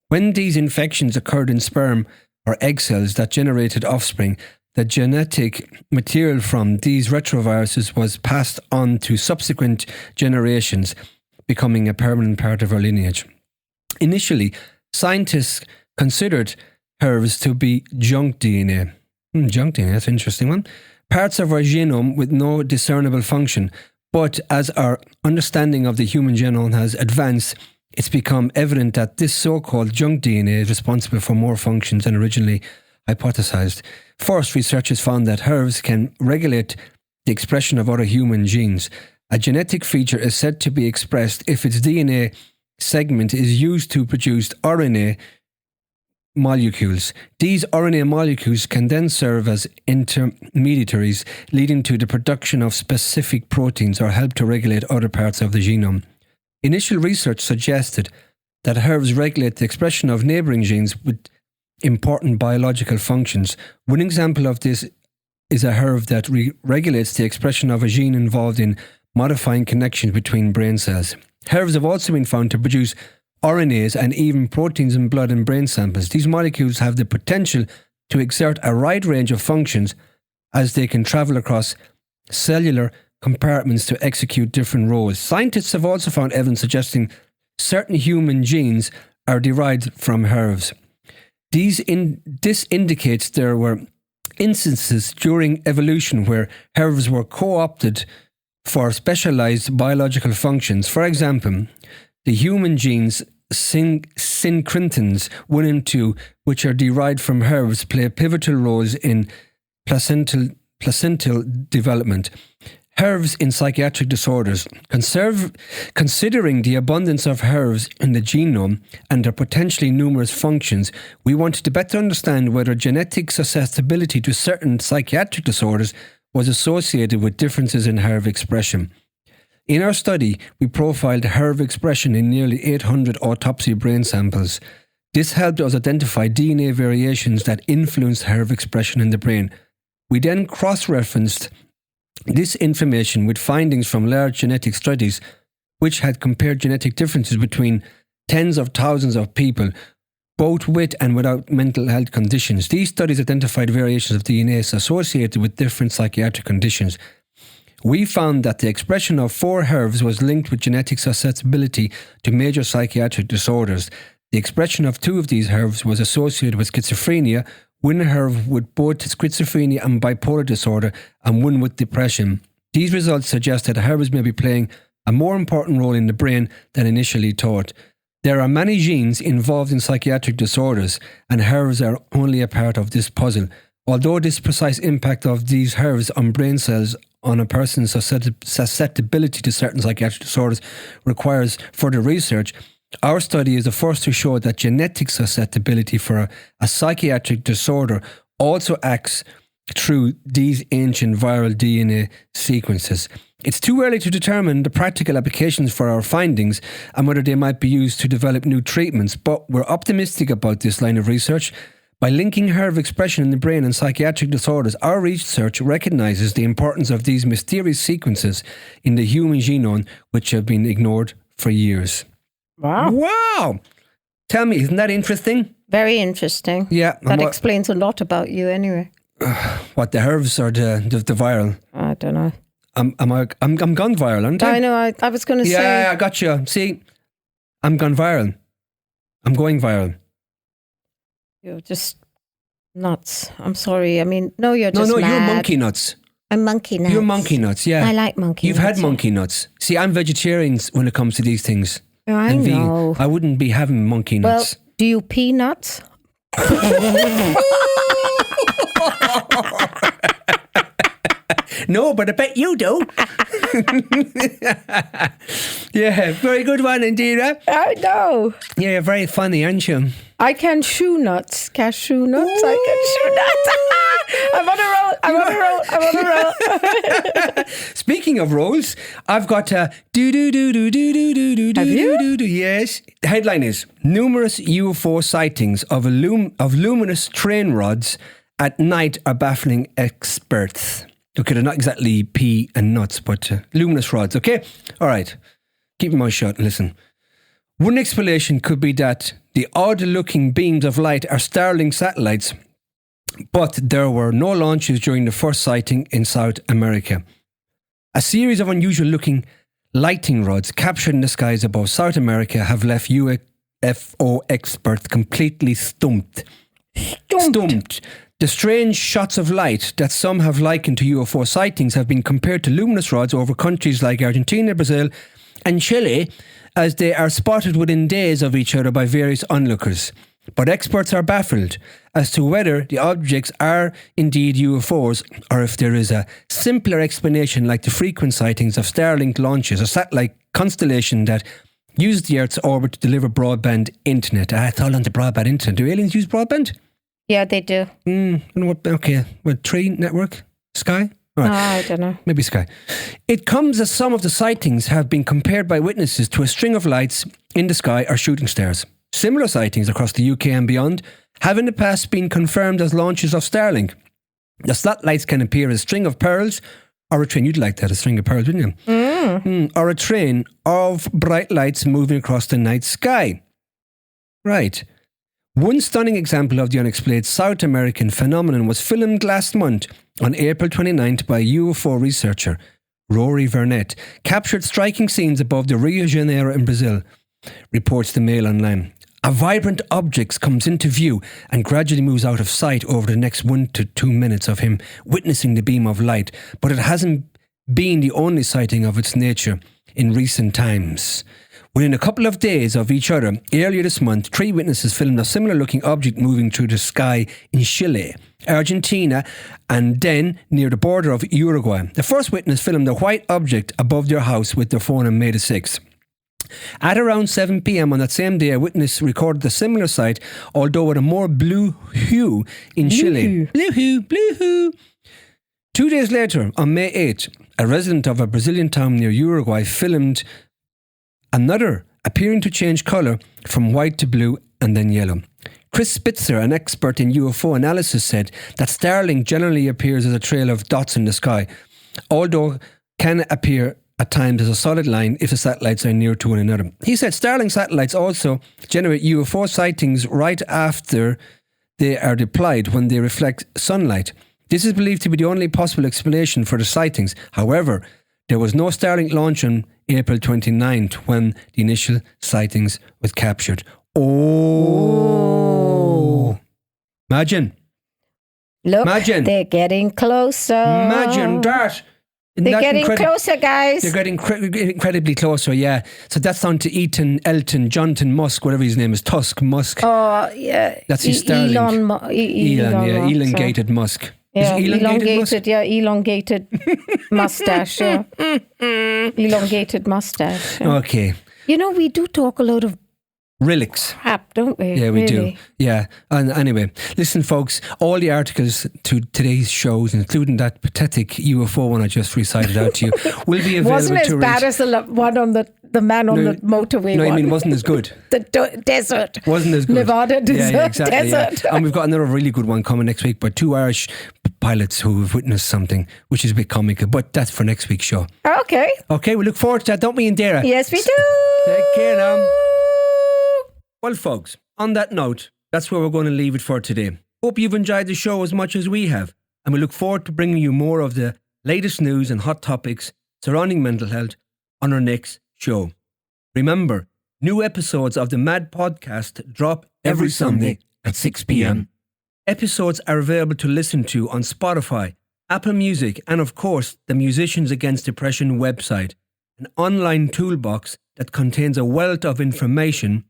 When these infections occurred in sperm or egg cells that generated offspring, the genetic material from these retroviruses was passed on to subsequent generations, becoming a permanent part of our lineage. Initially, scientists considered HERVs to be junk DNA. Junk DNA, that's an interesting one. Parts of our genome with no discernible function. But as our understanding of the human genome has advanced, it's become evident that this so-called junk DNA is responsible for more functions than originally hypothesized. First, researchers found that HERVs can regulate the expression of other human genes. A genetic feature is said to be expressed if its DNA segment is used to produce RNA molecules. These RNA molecules can then serve as intermediaries, leading to the production of specific proteins or help to regulate other parts of the genome. Initial research suggested that HERVs regulate the expression of neighboring genes with important biological functions. One example of this is a HERV that regulates the expression of a gene involved in modifying connections between brain cells. HERVs have also been found to produce RNAs and even proteins in blood and brain samples. These molecules have the potential to exert a wide range of functions as they can travel across cellular compartments to execute different roles. Scientists have also found evidence suggesting certain human genes are derived from HERVs. This indicates there were instances during evolution where HERVs were co-opted for specialized biological functions. For example, the human genes syncytins 1 and 2, which are derived from HERVs, play pivotal roles in placental development. HERVs in psychiatric disorders. Considering the abundance of HERVs in the genome and their potentially numerous functions, we wanted to better understand whether genetic susceptibility to certain psychiatric disorders was associated with differences in HERV expression. In our study, we profiled HERV expression in nearly 800 autopsy brain samples. This helped us identify DNA variations that influenced HERV expression in the brain. We then cross-referenced this information with findings from large genetic studies which had compared genetic differences between tens of thousands of people, both with and without mental health conditions. These studies identified variations of DNA associated with different psychiatric conditions. We found that the expression of 4 HERVs was linked with genetic susceptibility to major psychiatric disorders. The expression of 2 of these HERVs was associated with schizophrenia, 1 HERV with both schizophrenia and bipolar disorder, and 1 with depression. These results suggest that HERVs may be playing a more important role in the brain than initially thought. There are many genes involved in psychiatric disorders, and HERVs are only a part of this puzzle. Although this precise impact of these HERVs on brain cells on a person's susceptibility to certain psychiatric disorders requires further research, our study is the first to show that genetic susceptibility for a psychiatric disorder also acts through these ancient viral DNA sequences. It's too early to determine the practical applications for our findings and whether they might be used to develop new treatments, but we're optimistic about this line of research. By linking HERV expression in the brain and psychiatric disorders, our research recognises the importance of these mysterious sequences in the human genome, which have been ignored for years. Wow. Wow! Tell me, isn't that interesting? Very interesting. Yeah. That explains a lot about you anyway. What, the HERVs or the viral? I don't know. I'm gone viral, aren't I? I know, I was going to say. Yeah, I got you. See, I'm gone viral. I'm going viral. You're just nuts. I'm sorry. I mean, no, you're just No, mad. you're monkey nuts. I'm monkey nuts. You're monkey nuts, yeah. I like monkey You've nuts. had monkey nuts. See, I'm vegetarian when it comes to these things. I And vegan. know. I wouldn't be having monkey Well, nuts. do you pee nuts? No, but I bet you do. Yeah, very good one, Indira. I know. Yeah, you're very funny, aren't you? I can chew nuts. Cashew nuts. I can chew nuts. I'm on a roll. I'm on a roll. Speaking of rolls, I've got Have you? Yes. The headline is numerous UFO sightings of luminous train rods at night are baffling experts. Okay, they're not exactly pea and nuts, but luminous rods. Okay, all right. Keep your mouth shut and listen. One explanation could be that the odd-looking beams of light are Starlink satellites, but there were no launches during the first sighting in South America. A series of unusual-looking lighting rods captured in the skies above South America have left UFO experts completely stumped. The strange shots of light that some have likened to UFO sightings have been compared to luminous rods over countries like Argentina, Brazil, and Chile, as they are spotted within days of each other by various onlookers. But experts are baffled as to whether the objects are indeed UFOs or if there is a simpler explanation like the frequent sightings of Starlink launches, a satellite constellation that uses the Earth's orbit to deliver broadband internet. It's all on the broadband internet. Do aliens use broadband? Yeah, they do. Okay. What, Tree Network? Sky? All right. I don't know. Maybe Sky. It comes as some of the sightings have been compared by witnesses to a string of lights in the sky or shooting stars. Similar sightings across the UK and beyond have in the past been confirmed as launches of Starlink. The satellites can appear as a string of pearls or a train. You'd like that, a string of pearls, wouldn't you? Or a train of bright lights moving across the night sky. Right. One stunning example of the unexplained South American phenomenon was filmed last month on April 29th by UFO researcher Rory Vernet, captured striking scenes above the Rio de Janeiro in Brazil, reports the Mail Online. A vibrant object comes into view and gradually moves out of sight over the next 1 to 2 minutes of him witnessing the beam of light, but it hasn't been the only sighting of its nature in recent times. Within a couple of days of each other, earlier this month, 3 witnesses filmed a similar-looking object moving through the sky in Chile, Argentina, and then near the border of Uruguay. The first witness filmed a white object above their house with their phone on May the 6th. At around 7 p.m. on that same day, a witness recorded a similar sight, although with a more blue hue in Chile. Blue hue. 2 days later, on May 8th, a resident of a Brazilian town near Uruguay filmed another appearing to change colour from white to blue and then yellow. Chris Spitzer, an expert in UFO analysis, said that Starlink generally appears as a trail of dots in the sky, although can appear at times as a solid line if the satellites are near to one another. He said Starlink satellites also generate UFO sightings right after they are deployed when they reflect sunlight. This is believed to be the only possible explanation for the sightings. However, there was no Starlink launch on April 29th when the initial sightings was captured. Oh. Imagine. Look, Imagine. they're getting closer. Imagine that. Isn't They're that getting closer, guys. They're getting incredibly closer, yeah. So that's down to Elton, Jonathan Musk, whatever his name is, Musk. Oh, yeah. That's his Starlink. Elongated Musk. Yeah, Is it elongated Musk? Elongated mustache, yeah. Elongated mustache. Yeah. Okay. You know, we do talk a lot of relics. crap, don't we? Yeah, we Really? do. Yeah. And anyway, listen, folks, all the articles to today's shows, including that pathetic UFO one I just recited out to you, will be available Wasn't as to bad read. as the one on the man on the motorway No, one. I mean, wasn't as good. The desert. Wasn't as good. Nevada desert. Yeah, exactly. Desert. Yeah. And we've got another really good one coming next week by two Irish pilots who have witnessed something, which is a bit comical, but that's for next week's show. Okay. Okay, we look forward to that, don't we, Indiraa? Yes, we do. Take care now. Well, folks, on that note, that's where we're going to leave it for today. Hope you've enjoyed the show as much as we have, and we look forward to bringing you more of the latest news and hot topics surrounding mental health on our next show. Remember, new episodes of the Mad Podcast drop every Sunday at 6 p.m. Episodes are available to listen to on Spotify, Apple Music, and of course, the Musicians Against Depression website, an online toolbox that contains a wealth of information,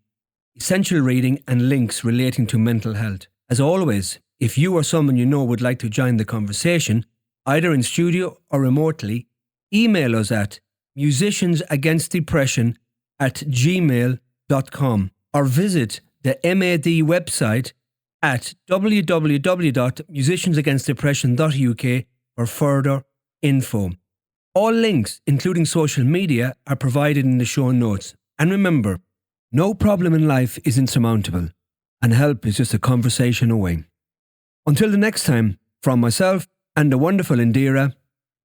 essential reading, and links relating to mental health. As always, if you or someone you know would like to join the conversation, either in studio or remotely, email us at musiciansagainstdepression@gmail.com or visit the MAD website at www.musiciansagainstdepression.uk for further info. All links, including social media, are provided in the show notes. And remember, no problem in life is insurmountable, and help is just a conversation away. Until the next time, from myself and the wonderful Indiraa,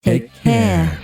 Take care.